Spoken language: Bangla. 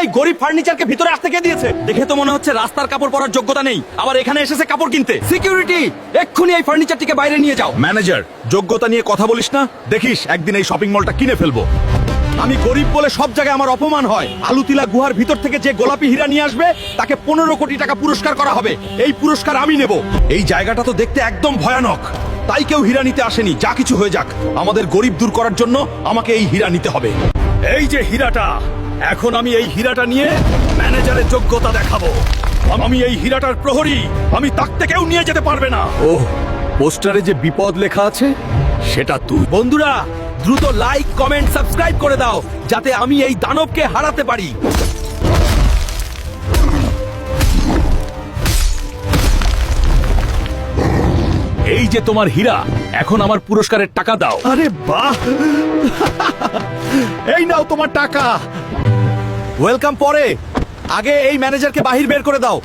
এই গরিব ফার্নিচারকে ভিতরে আসতে কে দিয়েছে? দেখে তো মনে হচ্ছে রাস্তার কাপড় পরার যোগ্যতা নেই, আবার এখানে এসেছে কাপড় কিনতে। সিকিউরিটি, এক্ষুনি এই ফার্নিচারটিকে বাইরে নিয়ে যাও। ম্যানেজার, যোগ্যতা নিয়ে কথা বলিস না। দেখিস একদিন এই শপিং মলটা কিনে ফেলবো। আমি গরিব বলে সব জায়গায় আমার অপমান হয়। আলুতিলা গুহার ভিতর থেকে যে গোলাপি হীরা নিয়ে আসবে তাকে 15 কোটি টাকা পুরস্কার করা হবে। এই পুরস্কার আমি নেব। এই জায়গাটা তো দেখতে একদম ভয়ানক, তাই কেউ হীরা নিতে আসেনি। যা কিছু হয়ে যাক, আমাদের গরিব দূর করার জন্য আমাকে এই হীরা নিতে হবে। এই যে হীরাটা, এখন আমি এই হীরাটা নিয়ে ম্যানেজারের যোগ্যতা দেখাবো। আমি এই হীরাটার প্রহরী, আমি তাকতে কেউ নিয়ে যেতে পারবে না। ওহ, পোস্টারে যে বিপদ লেখা আছে সেটা তুই। বন্ধুরা, দ্রুত লাইক, কমেন্ট, সাবস্ক্রাইব করে দাও যাতে আমি এই দানবকে হারাতে পারি। এই যে তোমার হীরা, এখন আমার পুরস্কারের টাকা দাও। আরে বাহ, এই নাও তোমার টাকা। ওয়েলকাম। পরে আগে এই ম্যানেজারকে বাহির বের করে দাও।